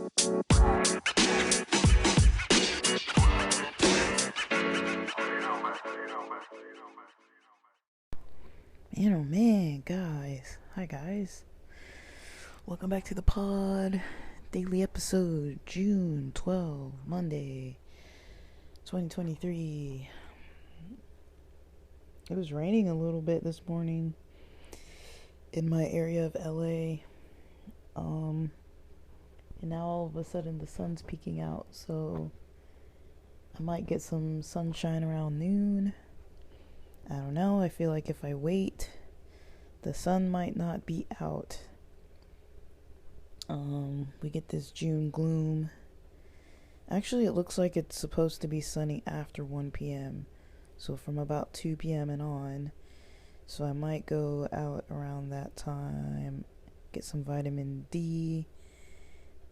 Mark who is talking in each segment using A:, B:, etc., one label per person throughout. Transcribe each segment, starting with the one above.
A: Man, oh man, guys. Hi, guys. Welcome back to the pod. Daily episode, June 12, Monday, 2023. It was raining a little bit this morning in my area of LA. And now all of a sudden the sun's peeking out, so I might get some sunshine around noon. I don't know. I feel like if I wait, the sun might not be out. We get this June gloom. Actually, it looks like it's supposed to be sunny after 1 p.m. So from about 2 p.m. and on. So I might go out around that time, get some vitamin D.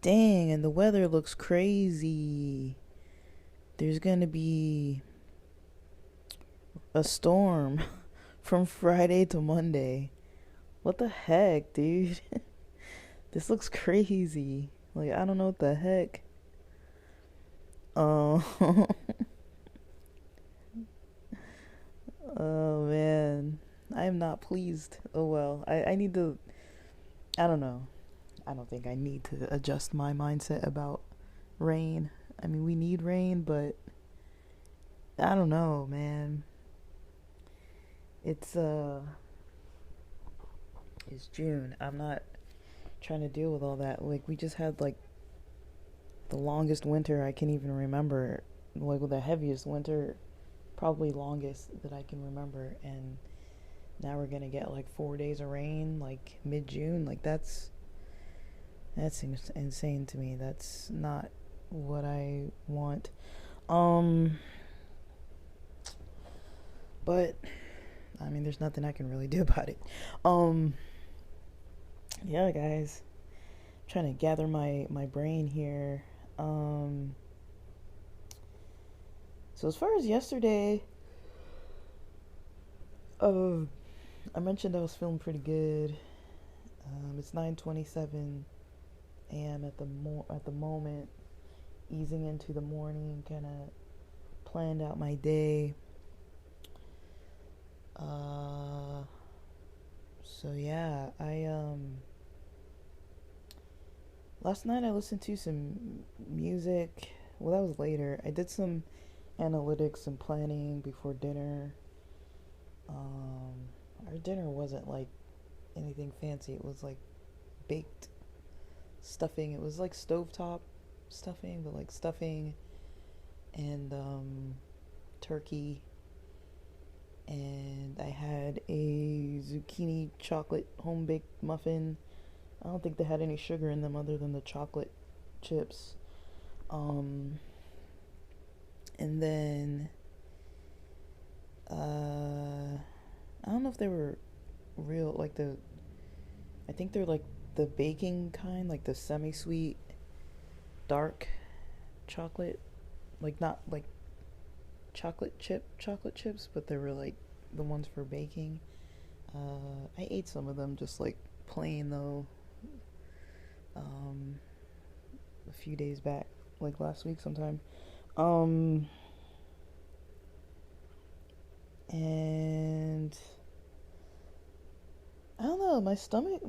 A: Dang, and the weather looks crazy. There's gonna be a storm from Friday to Monday. What the heck, dude? This looks crazy. Like, I don't know what the heck. Oh, oh man. I am not pleased. Oh well. I need to, I don't know. I don't think I need to adjust my mindset about rain. I mean, we need rain, but I don't know, man. It's June. I'm not trying to deal with all that. Like, we just had like the longest winter I can even remember, like with the heaviest winter, probably longest that I can remember, and now we're gonna get like 4 days of rain like mid-June. Like, that's insane to me. That's not what I want. But I mean, there's nothing I can really do about it. Yeah, guys, I'm trying to gather my brain here. So as far as yesterday, I mentioned I was feeling pretty good. It's 9:27 a.m. at the moment, easing into the morning. Kind of planned out my day. So yeah, last night I listened to some music. Well, that was later. I did some analytics and planning before dinner. Our dinner wasn't like anything fancy. It was like baked stuffing. It was like stovetop stuffing, but like stuffing and turkey. And I had a zucchini chocolate home baked muffin. I don't think they had any sugar in them other than the chocolate chips. And then I don't know if they were real, like I think they're like the baking kind, like the semi-sweet dark chocolate, like not like chocolate chips, but they were like the ones for baking. I ate some of them just like plain though, a few days back, like last week sometime. And I don't know, my stomach,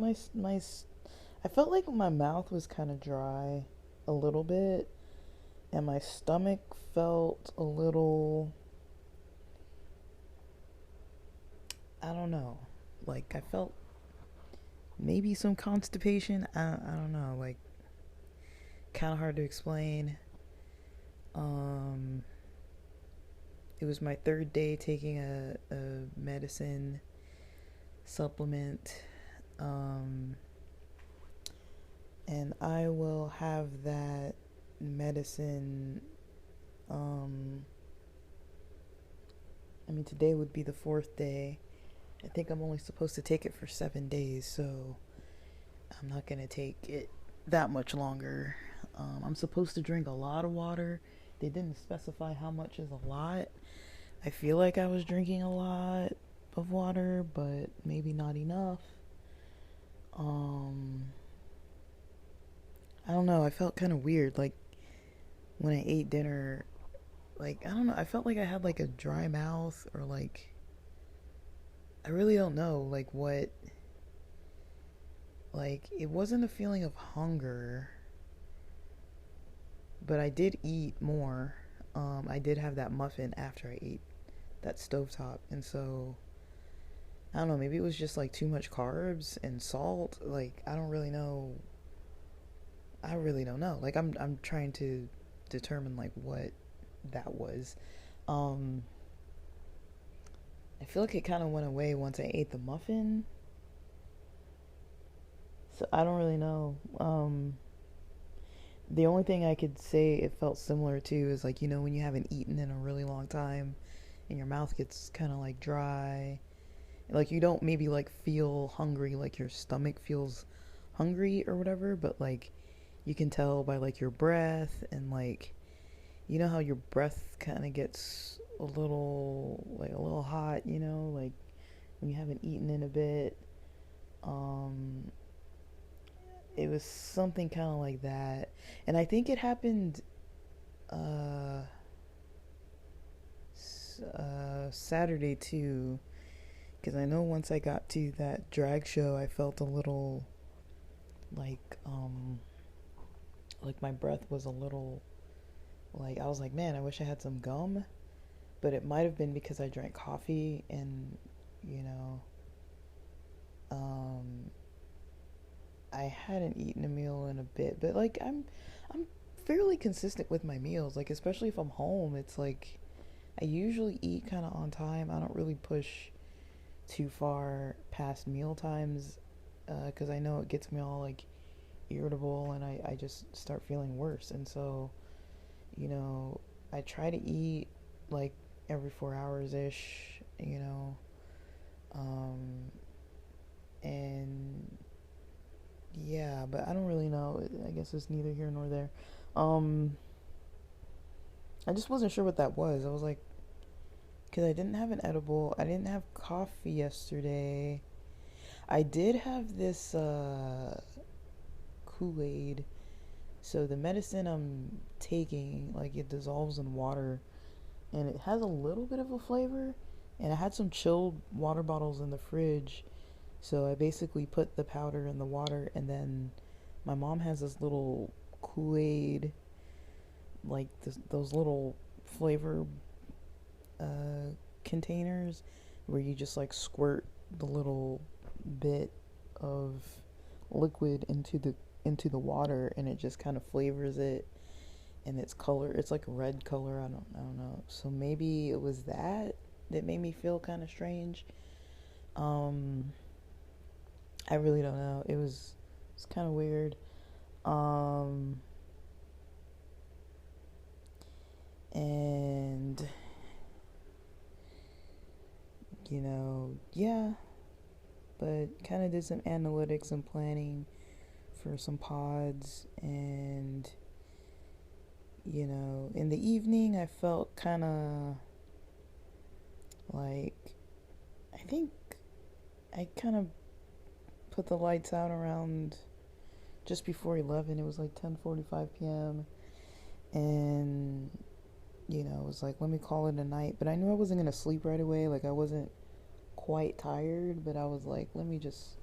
A: I felt like my mouth was kind of dry a little bit, and my stomach felt a little, I don't know, like I felt maybe some constipation. I don't know, like kind of hard to explain. It was my third day taking a medicine supplement, and I will have that medicine. I mean, today would be the fourth day. I think I'm only supposed to take it for 7 days, so I'm not gonna take it that much longer. I'm supposed to drink a lot of water. They didn't specify how much is a lot. I feel like I was drinking a lot of water, but maybe not enough. I don't know, I felt kind of weird. Like, when I ate dinner, like, I don't know, I felt like I had like a dry mouth, or like, I really don't know, like, what, like, it wasn't a feeling of hunger, but I did eat more. I did have that muffin after I ate that stovetop, and so I don't know, maybe it was just like too much carbs and salt. Like, I don't really know. I really don't know. Like, I'm trying to determine like what that was. Um I feel like it kind of went away once I ate the muffin. So I don't really know. The only thing I could say it felt similar to is like, when you haven't eaten in a really long time and your mouth gets kind of like dry. Like, you don't maybe like feel hungry, like your stomach feels hungry or whatever, but like you can tell by like your breath, and like, how your breath kind of gets a little hot, like when you haven't eaten in a bit. Um it was something kind of like that. And I think it happened uh Saturday too, because I know once I got to that drag show, I felt a little like like my breath was a little, like, I was like, man, I wish I had some gum. But it might have been because I drank coffee, and you know um I hadn't eaten a meal in a bit. But like, I'm fairly consistent with my meals, like especially if I'm home. It's like I usually eat kind of on time. I don't really push too far past meal times, because I know it gets me all like irritable, and I just start feeling worse. And so, you know, I try to eat like every 4 hours ish, um, and yeah, but I don't really know. I guess it's neither here nor there. Um, I just wasn't sure what that was. I was like, because I didn't have an edible, I didn't have coffee yesterday. I did have this Kool-Aid. So the medicine I'm taking, like, it dissolves in water, and it has a little bit of a flavor. And I had some chilled water bottles in the fridge, so I basically put the powder in the water, and then my mom has this little Kool-Aid, like those little flavor uh, containers, where you just like squirt the little bit of liquid into the water, and it just kind of flavors it. And its color, it's like a red color. I don't know. So maybe it was that made me feel kind of strange. Um, I really don't know. It's kind of weird. Um, and yeah, but kind of did some analytics and planning for some pods. And in the evening I felt kind of like, I think I kind of put the lights out around just before 11. It was like 10:45 p.m. and it was like, let me call it a night. But I knew I wasn't going to sleep right away. Like, I wasn't quite tired, but I was like, let me just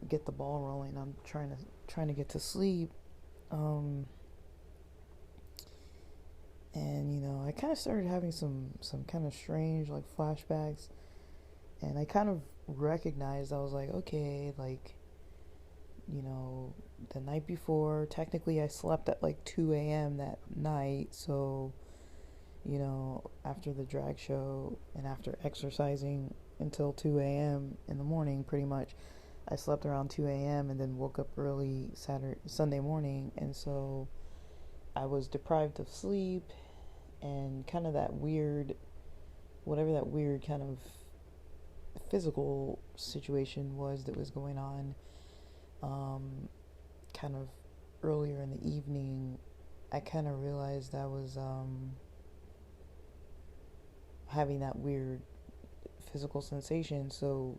A: get the ball rolling. I'm trying to get to sleep. And I kind of started having some kind of strange like flashbacks, and I kind of recognized, I was like, okay, like, the night before, technically I slept at like 2 a.m. that night. So, after the drag show and after exercising until 2 a.m. in the morning, pretty much, I slept around 2 a.m. and then woke up early Sunday morning. And so I was deprived of sleep, and kind of that weird, whatever that weird kind of physical situation was that was going on, kind of earlier in the evening, I kind of realized I was having that weird physical sensation. So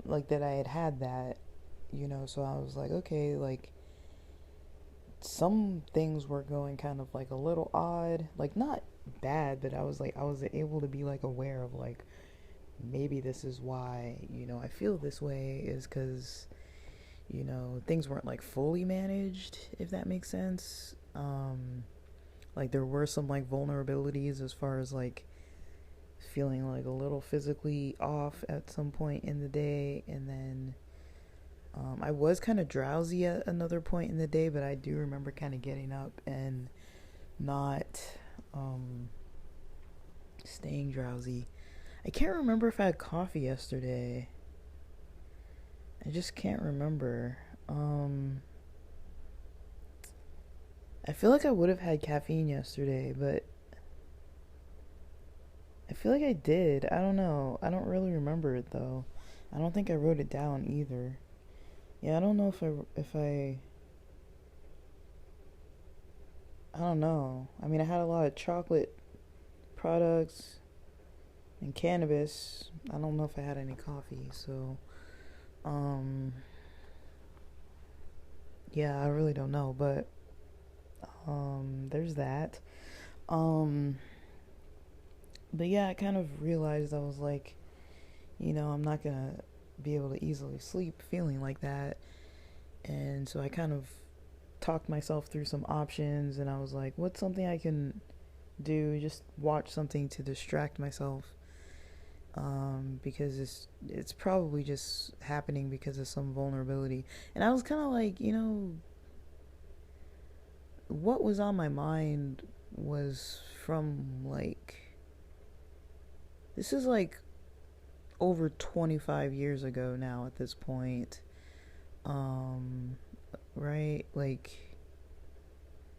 A: like that I had that, so I was like, okay, like some things were going kind of like a little odd, like not bad, but I was able to be like aware of like maybe this is why, I feel this way is because, things weren't like fully managed, if that makes sense. Like there were some like vulnerabilities as far as like feeling like a little physically off at some point in the day, and then I was kind of drowsy at another point in the day, but I do remember kind of getting up and not um, staying drowsy. I can't remember if I had coffee yesterday. I just can't remember. I feel like I would have had caffeine yesterday, but I feel like I did. I don't know. I don't really remember it though. I don't think I wrote it down either. Yeah, I don't know I don't know. I mean, I had a lot of chocolate products and cannabis. I don't know if I had any coffee, so um yeah, I really don't know, but there's that. Um but yeah, I kind of realized I was like, I'm not going to be able to easily sleep feeling like that. And so I kind of talked myself through some options, and I was like, what's something I can do? Just watch something to distract myself. Because it's probably just happening because of some vulnerability. And I was kind of like, what was on my mind was from like, this is like over 25 years ago now at this point. Um, right? Like,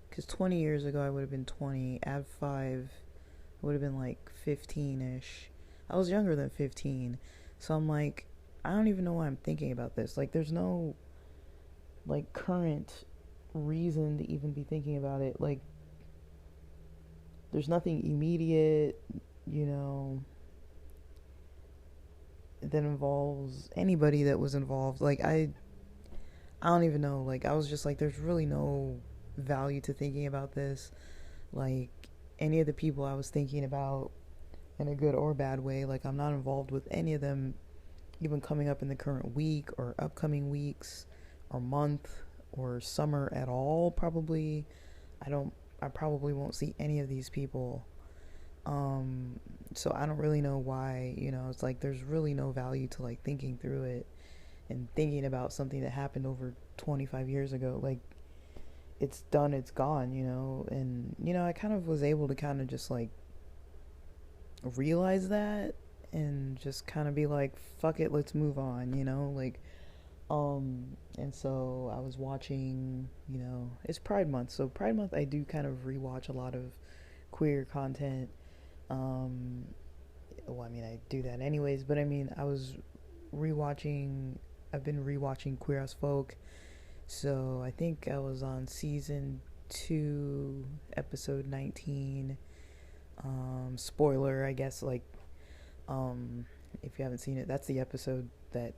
A: because 20 years ago I would have been 20. Add 5, I would have been like 15 ish. I was younger than 15. So I'm like, I don't even know why I'm thinking about this. Like, there's no, like, current reason to even be thinking about it. Like, there's nothing immediate, you know, that involves anybody that was involved. Like, I don't even know. Like, I was just like, there's really no value to thinking about this. Like, any of the people I was thinking about in a good or bad way, like, I'm not involved with any of them even coming up in the current week or upcoming weeks or month or summer at all, probably. I probably won't see any of these people. So I don't really know why, it's like there's really no value to like thinking through it and thinking about something that happened over 25 years ago. Like, it's done, it's gone, and I kind of was able to kind of just like realize that and just kind of be like, fuck it, let's move on, like, and so I was watching, it's Pride Month, so Pride Month I do kind of rewatch a lot of queer content. um well, I mean, I do that anyways, but I mean, rewatching I've been rewatching Queer as Folk. So I think I was on season 2, episode 19. Spoiler, I guess, like, if you haven't seen it, that's the episode that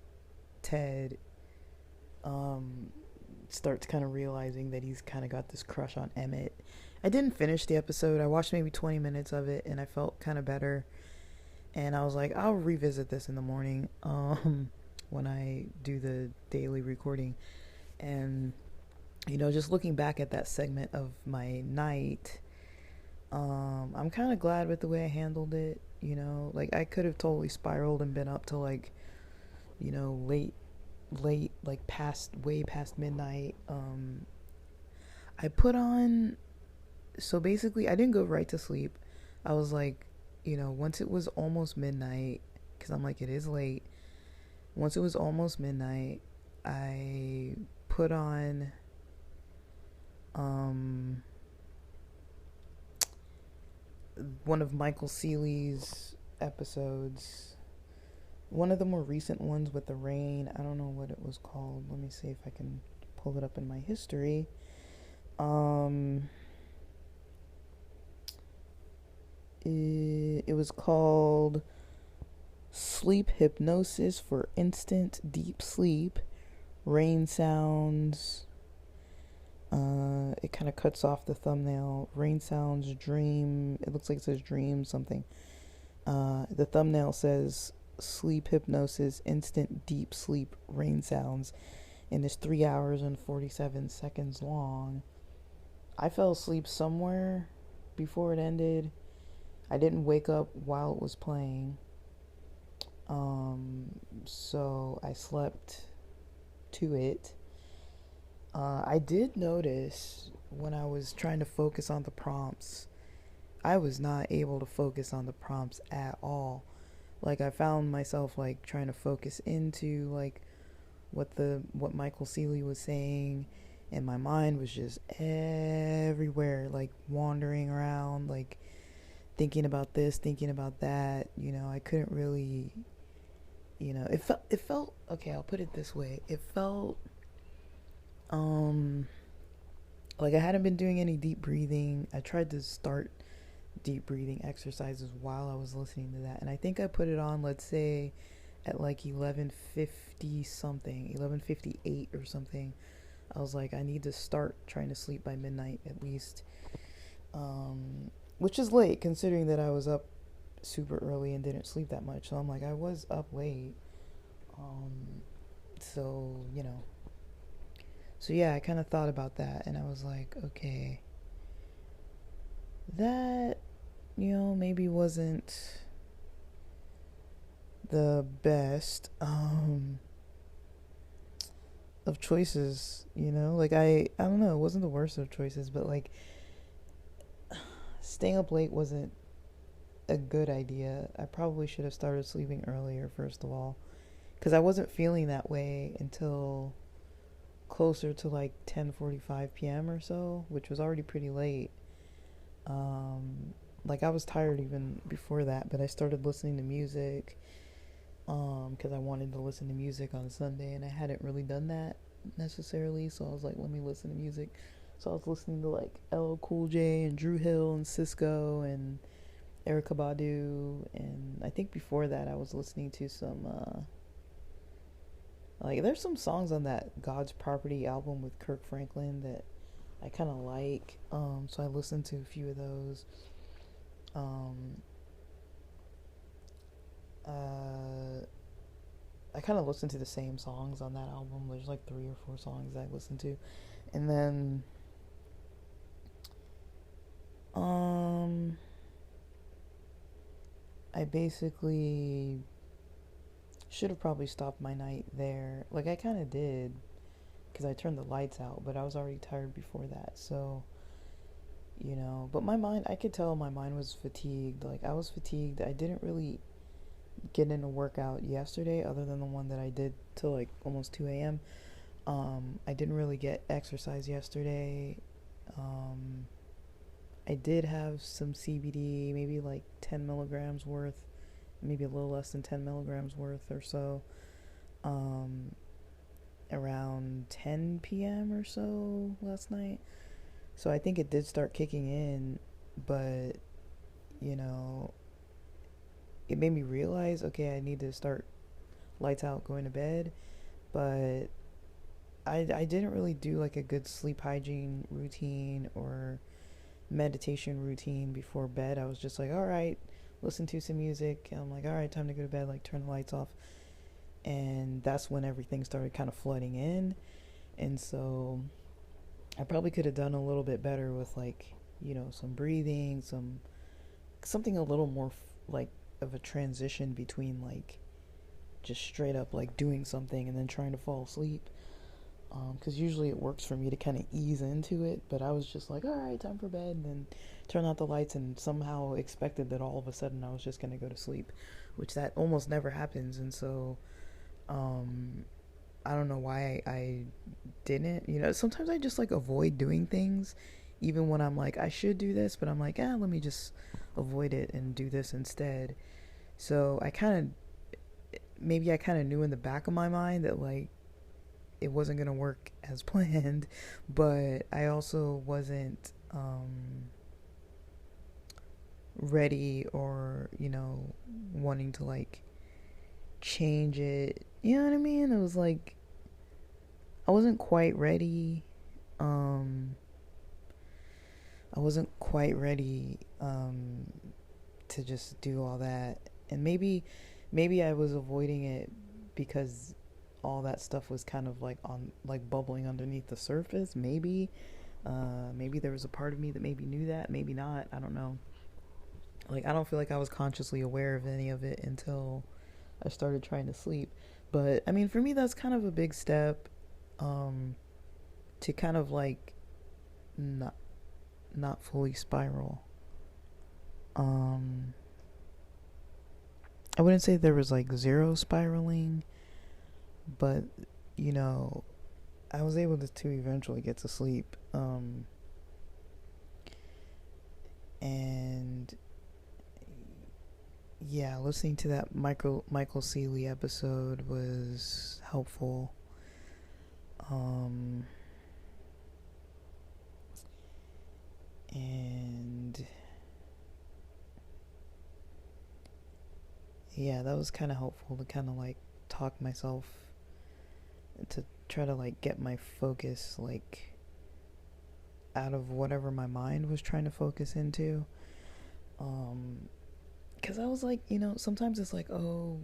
A: Ted starts kind of realizing that he's kind of got this crush on Emmett. I didn't finish the episode. I watched maybe 20 minutes of it and I felt kind of better. And I was like, I'll revisit this in the morning when I do the daily recording. And, just looking back at that segment of my night, I'm kind of glad with the way I handled it. Like, I could have totally spiraled and been up to like, late, like way past midnight. I put on, so basically I didn't go right to sleep. I was like, once it was almost midnight, because I'm like, it is late. Once it was almost midnight, I put on one of Michael Seeley's episodes. One of the more recent ones with the rain. I don't know what it was called. Let me see if I can pull it up in my history. It was called Sleep Hypnosis for Instant Deep Sleep, rain sounds. It kind of cuts off the thumbnail. Rain sounds, dream. It looks like it says dream something. The thumbnail says sleep hypnosis, instant deep sleep, rain sounds, and it's 3 hours and 47 seconds long. I fell asleep somewhere before it ended. I didn't wake up while it was playing. So I slept to it. I did notice when I was trying to focus on the prompts, I was not able to focus on the prompts at all. Like I found myself like trying to focus into like what Michael Seeley was saying, and my mind was just everywhere, like wandering around, like thinking about this, thinking about that. I couldn't really, it felt okay. I'll put it this way: it felt um like I hadn't been doing any deep breathing. I tried to start deep breathing exercises while I was listening to that, and I think I put it on, let's say, at like 11:50 something, 11:58 or something. I was like, I need to start trying to sleep by midnight at least, which is late considering that I was up super early and didn't sleep that much. So I'm like, I was up late. So so yeah, I kind of thought about that, and I was like, okay, that maybe wasn't the best of choices. Like I don't know, it wasn't the worst of choices, but like staying up late wasn't a good idea. I probably should have started sleeping earlier, first of all, because I wasn't feeling that way until closer to like 10:45 p.m. or so, which was already pretty late. Like I was tired even before that, but I started listening to music because I wanted to listen to music on Sunday, and I hadn't really done that necessarily, so I was like, let me listen to music. So I was listening to like LL Cool J and Drew Hill and Cisco and Erykah Badu, and I think before that I was listening to some like there's some songs on that God's Property album with Kirk Franklin that I kind of like, so I listened to a few of those. I kind of listened to the same songs on that album. There's like 3 or 4 songs that I listened to, and then I basically should have probably stopped my night there. Like I kind of did, because I turned the lights out, but I was already tired before that. So, but my mind, I could tell my mind was fatigued. Like I was fatigued. I didn't really get in a workout yesterday other than the one that I did till like almost 2 a.m. I didn't really get exercise yesterday. I did have some CBD, maybe like 10 milligrams worth, maybe a little less than 10 milligrams worth or so, around 10 p.m. or so last night. So I think it did start kicking in, but, it made me realize, okay, I need to start lights out, going to bed. But I didn't really do like a good sleep hygiene routine or meditation routine before bed. I was just like, all right, listen to some music. And I'm like, all right, time to go to bed, like turn the lights off. And that's when everything started kind of flooding in. And so I probably could have done a little bit better with like, some breathing, something a little more like of a transition between like just straight up like doing something and then trying to fall asleep. Because usually it works for me to kind of ease into it, but I was just like, all right, time for bed, and then turn out the lights, and somehow expected that all of a sudden I was just going to go to sleep, which that almost never happens. And so I don't know why I didn't. Sometimes I just like avoid doing things even when I'm like, I should do this, but I'm like, let me just avoid it and do this instead. So I kind of knew in the back of my mind that like it wasn't going to work as planned, but I also wasn't ready or, wanting to like change it. You know what I mean? It was like I wasn't quite ready. Um, I wasn't quite ready to just do all that, and maybe I was avoiding it because all that stuff was kind of like on like bubbling underneath the surface. Maybe there was a part of me that maybe knew that, maybe not. I don't know. Like I don't feel like I was consciously aware of any of it until I started trying to sleep. But I mean, for me, that's kind of a big step um, to kind of like not not fully spiral. Um, I wouldn't say there was like zero spiraling, but you know, I was able to eventually get to sleep. And yeah, listening to that Michael Seeley episode was helpful. Um, and yeah, that was kind of helpful to kind of like talk myself to try to like get my focus like out of whatever my mind was trying to focus into. Um, because I was like, sometimes it's like, oh,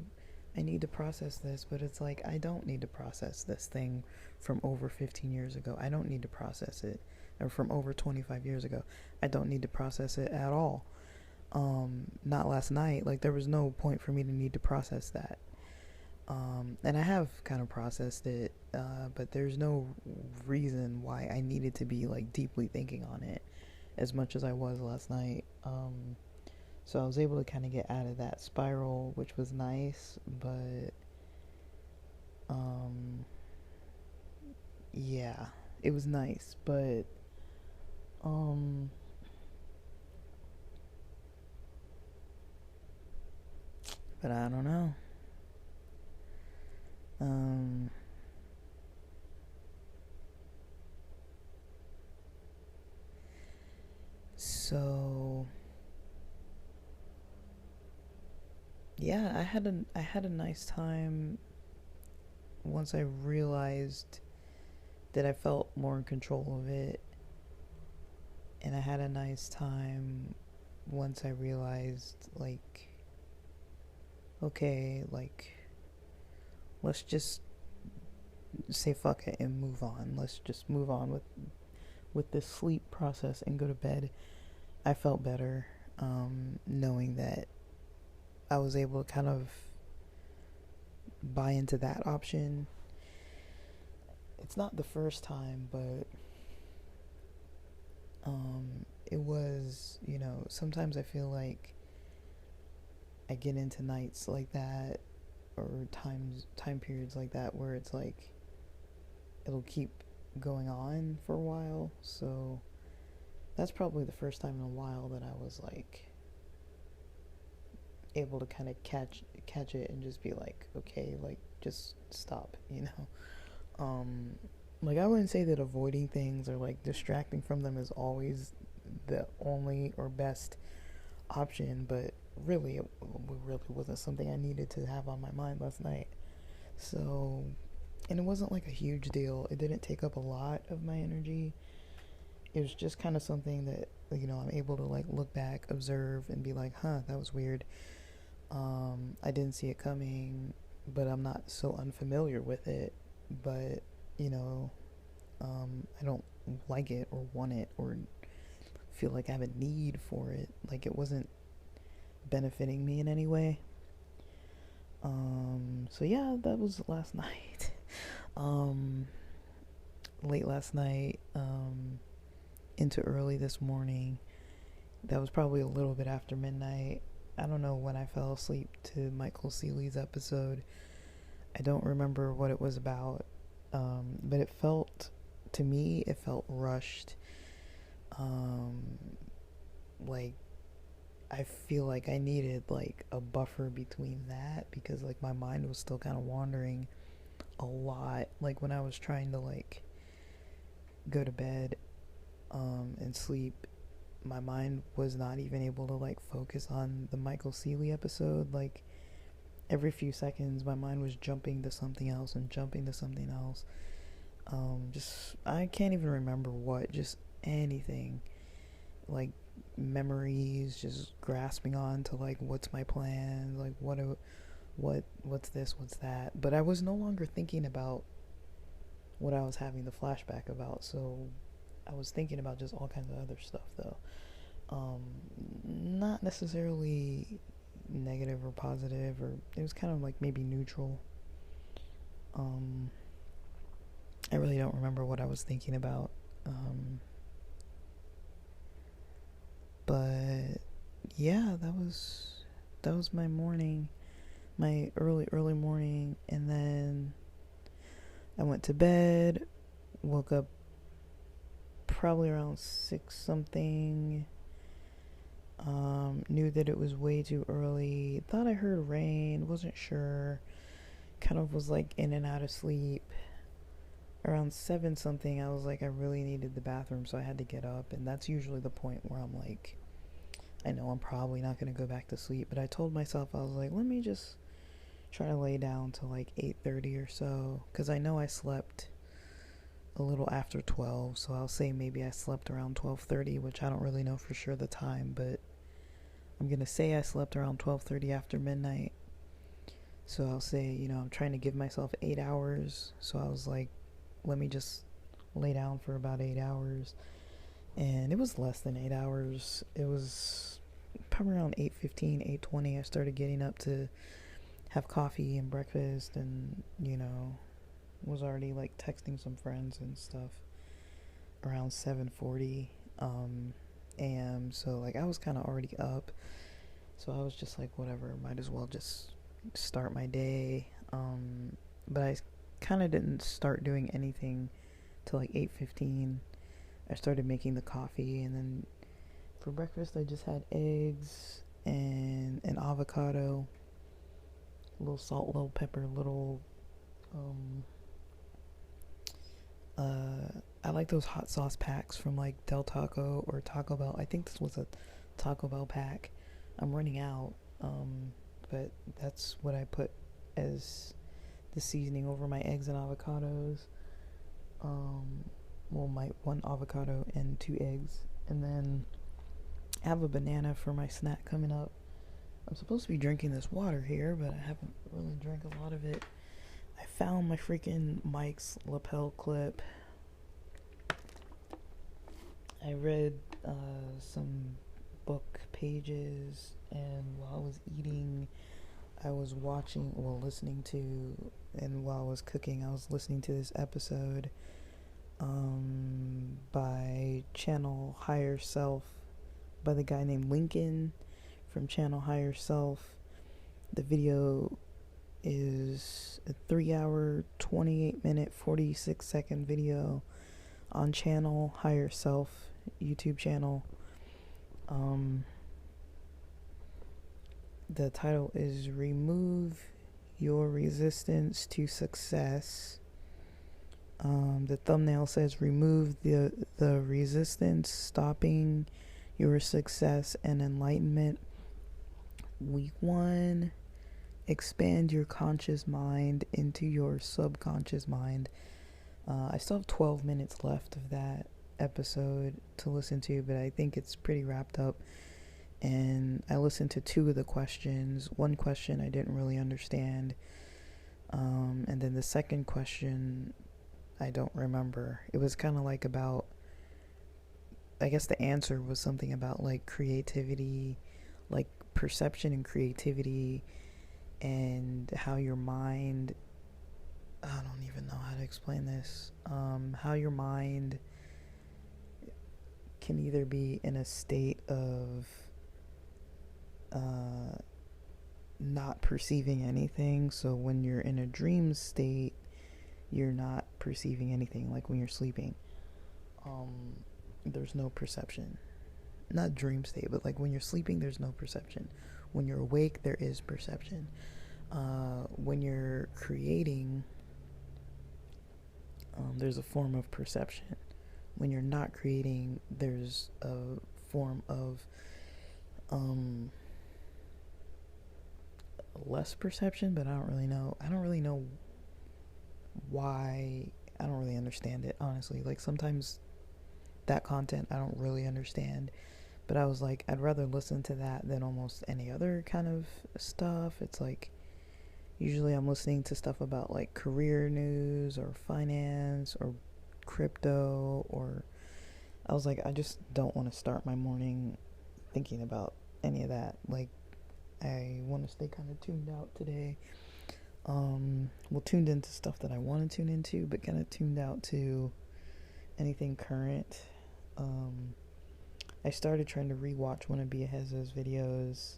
A: I need to process this, but it's like, I don't need to process this thing from over 15 years ago. I don't need to process it. Or from over 25 years ago. I don't need to process it at all. Not last night. Like, there was no point for me to need to process that. And I have kind of processed it, but there's no reason why I needed to be, like, deeply thinking on it as much as I was last night. So I was able to kind of get out of that spiral, which was nice, but yeah, it was nice, um, but I don't know. Um, so yeah, I had a nice time once I realized that I felt more in control of it, and I had a nice time once I realized, like, okay, like, let's just say fuck it and move on. Let's just move on with this sleep process and go to bed. I felt better, knowing that I was able to kind of buy into that option. It's not the first time, but it was, sometimes I feel like I get into nights like that, or time periods like that, where it's like it'll keep going on for a while. So that's probably the first time in a while that I was like able to kind of catch it and just be like, okay, like, just stop. Like, I wouldn't say that avoiding things or like distracting from them is always the only or best option, but really, it really wasn't something I needed to have on my mind last night. So, and it wasn't like a huge deal. It didn't take up a lot of my energy. It was just kind of something that, I'm able to like look back, observe, and be like, huh, that was weird. I didn't see it coming, but I'm not so unfamiliar with it. But, I don't like it or want it or feel like I have a need for it. Like, it wasn't benefiting me in any way. So yeah, that was last night. um, Late last night, into early this morning. That was probably a little bit after midnight. I don't know when I fell asleep to Michael Seeley's episode. I don't remember what it was about, but to me, it felt rushed. Um, like, I feel like I needed like a buffer between that, because like my mind was still kind of wandering a lot. Like, when I was trying to like go to bed, and sleep, my mind was not even able to like focus on the Michael Seeley episode. Like, every few seconds my mind was jumping to something else and jumping to something else. Just I can't even remember what, just anything, like memories, just grasping on to like what's my plan, like what's this, what's that. But I was no longer thinking about what I was having the flashback about, so I was thinking about just all kinds of other stuff though. Not necessarily negative or positive, or it was kind of like maybe neutral. Um, I really don't remember what I was thinking about. But yeah, that was my morning, my early morning, and then I went to bed, woke up probably around 6 something. Knew that it was way too early. Thought I heard rain, wasn't sure. Kind of was like in and out of sleep. Around 7 something, I was like, I really needed the bathroom, so I had to get up. And that's usually the point where I'm like, I know I'm probably not going to go back to sleep. But I told myself, I was like, let me just try to lay down till like 8:30 or so. Because I know I slept a little after 12. So I'll say maybe I slept around 12:30, which I don't really know for sure the time. But I'm going to say I slept around 12:30 after midnight. So I'll say, I'm trying to give myself 8 hours. So I was like, let me just lay down for about 8 hours. And it was less than 8 hours. It was probably around 8:15, 8:20. I started getting up to have coffee and breakfast, and, was already like texting some friends and stuff around 7:40 a.m. So like I was kind of already up. So I was just like, whatever, might as well just start my day. But I kind of didn't start doing anything till like 8:15. I started making the coffee, and then for breakfast I just had eggs and an avocado, a little salt, little pepper, little I like those hot sauce packs from like Del Taco or Taco Bell. I think this was a Taco Bell pack. I'm running out, but that's what I put as the seasoning over my eggs and avocados. Well, my one avocado and 2 eggs, and then I have a banana for my snack coming up. I'm supposed to be drinking this water here, but I haven't really drank a lot of it. I found my freaking mic's lapel clip. I read some book pages, and while I was eating, I was listening to, and while I was cooking, I was listening to this episode by Channel Higher Self, by the guy named Lincoln from Channel Higher Self. The video is a 3-hour, 28-minute, 46-second video on Channel Higher Self YouTube channel. The title is Remove Your Resistance to Success. The thumbnail says remove the resistance, stopping your success and enlightenment. Week 1, expand your conscious mind into your subconscious mind. I still have 12 minutes left of that episode to listen to, but I think it's pretty wrapped up. And I listened to 2 of the questions. One question I didn't really understand. And then the second question I don't remember. It was kind of like about, I guess the answer was something about like creativity, like perception and creativity, and how your mind, I don't even know how to explain this, how your mind can either be in a state of not perceiving anything. So when you're in a dream state, you're not perceiving anything. Like when you're sleeping, there's no perception. Not dream state, but like when you're sleeping, there's no perception. When you're awake, there is perception. When you're creating, there's a form of perception. When you're not creating, there's a form of less perception, but I don't really know why I don't really understand it, honestly. Like, sometimes that content I don't really understand, but I was like, I'd rather listen to that than almost any other kind of stuff. It's like, usually I'm listening to stuff about like career news or finance or crypto, or I was like, I just don't want to start my morning thinking about any of that. Like, I want to stay kind of tuned out today. Well, tuned into stuff that I want to tune into, but kind of tuned out to anything current. I started trying to rewatch one of Biahez's videos,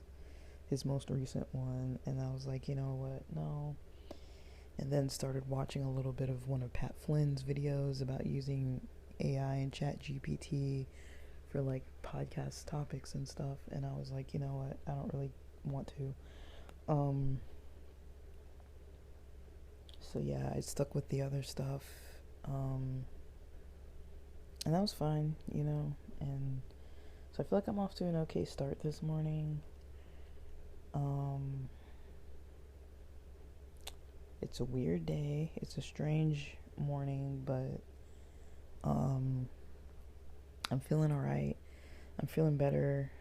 A: his most recent one, and I was like, you know what, no. And then started watching a little bit of one of Pat Flynn's videos about using AI and Chat GPT for like podcast topics and stuff, and I was like, you know what, I don't really want to. So yeah, I stuck with the other stuff, and that was fine, you know. And so I feel like I'm off to an okay start this morning. It's a weird day. It's a strange morning, but I'm feeling alright. I'm feeling better.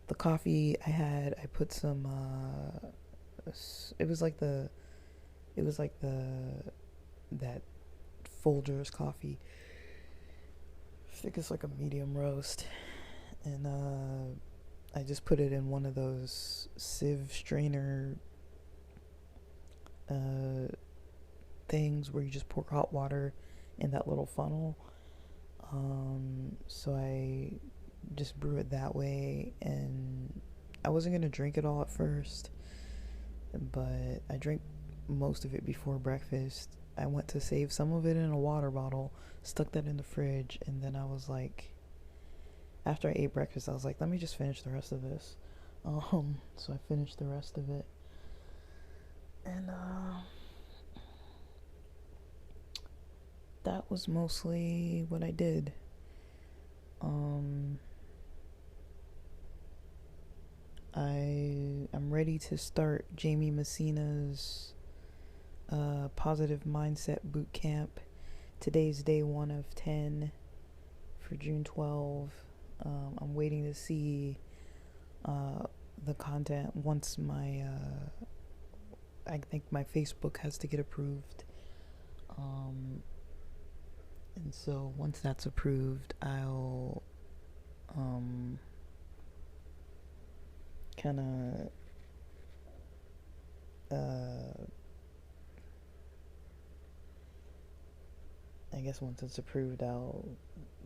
A: The coffee I had, I put some it was like that Folgers coffee. I think it's like a medium roast, and I just put it in one of those sieve strainer things where you just pour hot water in that little funnel. So I just brew it that way, and I wasn't gonna drink it all at first, but I drank most of it before breakfast. I went to save some of it in a water bottle, stuck that in the fridge, and then I was like, after I ate breakfast, I was like, let me just finish the rest of this. So I finished the rest of it, and that was mostly what I did. I'm ready to start Jamie Messina's positive mindset boot camp. Today's day 1 of 10 for June 12. I'm waiting to see the content once I think my Facebook has to get approved. And so once that's approved, I'll kind of I guess once it's approved, I'll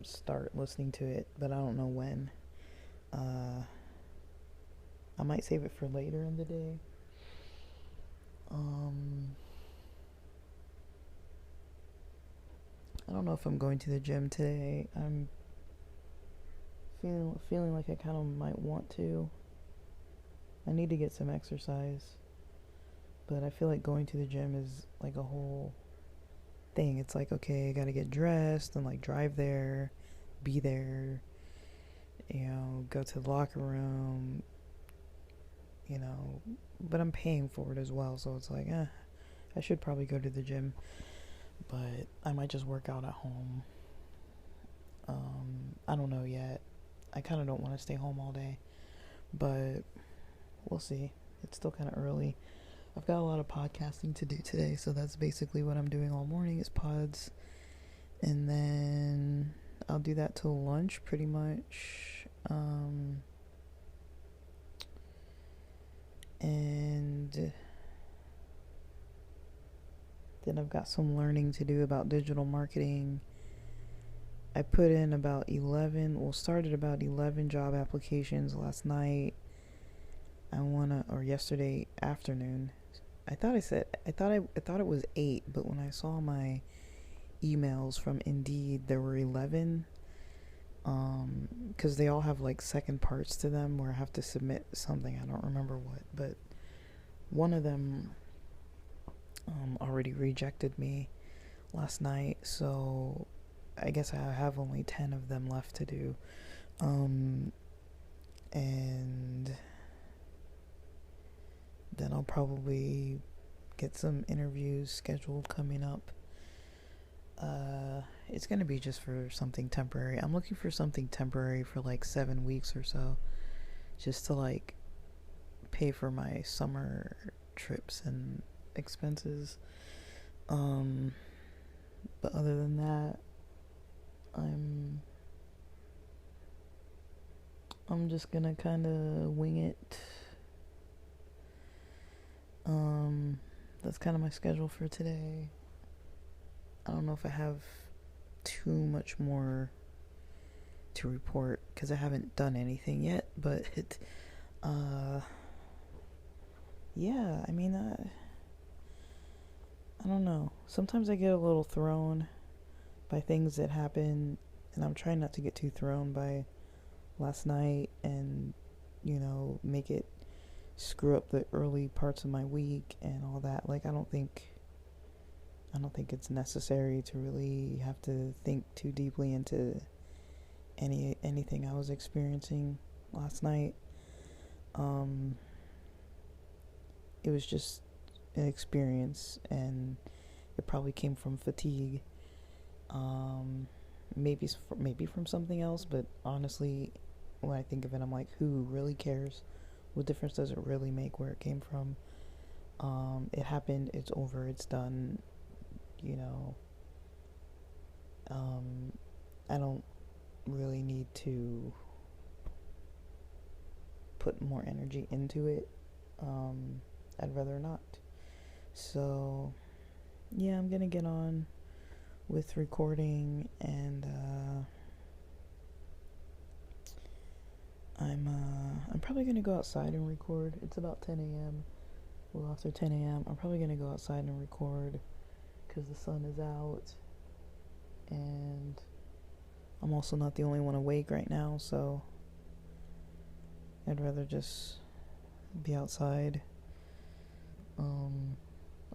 A: start listening to it, but I don't know when. I might save it for later in the day. I don't know if I'm going to the gym today. I'm feeling like I kind of might want to. I need to get some exercise, but I feel like going to the gym is like a whole thing. It's like, okay, I gotta get dressed and like drive there, be there, you know, go to the locker room, you know, but I'm paying for it as well, so it's like, I should probably go to the gym, but I might just work out at home. I don't know yet. I kind of don't want to stay home all day, but we'll see. It's still kind of early. I've got a lot of podcasting to do today, so that's basically what I'm doing all morning is pods, and then I'll do that till lunch pretty much. And then I've got some learning to do about digital marketing. I put in started about 11 job applications last night. Or yesterday afternoon. I thought it was 8, but when I saw my emails from Indeed, there were 11. Because they all have like second parts to them where I have to submit something. I don't remember what, but one of them already rejected me last night, so I guess I have only 10 of them left to do. And then I'll probably get some interviews scheduled coming up. It's gonna be just for something temporary. I'm looking for something temporary for like 7 weeks or so, just to like pay for my summer trips and expenses. But other than that, I'm just gonna kind of wing it. That's kind of my schedule for today. I don't know if I have too much more to report because I haven't done anything yet, but yeah, I mean, I don't know. Sometimes I get a little thrown by things that happen, and I'm trying not to get too thrown by last night and, make it screw up the early parts of my week and all that. Like, I don't think it's necessary to really have to think too deeply into anything I was experiencing last night. It was just an experience, and it probably came from fatigue. Maybe from something else, but honestly, when I think of it, I'm like, who really cares? What difference does it really make where it came from? It happened, it's over, it's done, I don't really need to put more energy into it. I'd rather not. So, yeah, I'm gonna get on with recording, and I'm probably gonna go outside and record. It's about 10 a.m. Well, after 10 a.m. I'm probably gonna go outside and record because the sun is out, and I'm also not the only one awake right now, so I'd rather just be outside.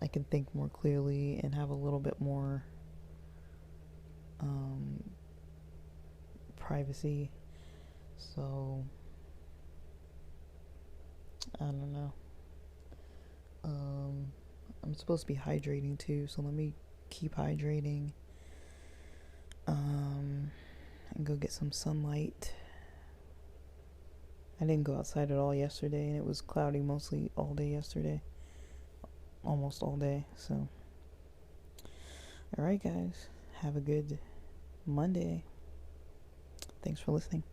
A: I can think more clearly and have a little bit more privacy. So I don't know. I'm supposed to be hydrating too, so let me keep hydrating. And go get some sunlight. I didn't go outside at all yesterday, and it was cloudy mostly all day yesterday. Almost all day, so. Alright, guys. Have a good Monday. Thanks for listening.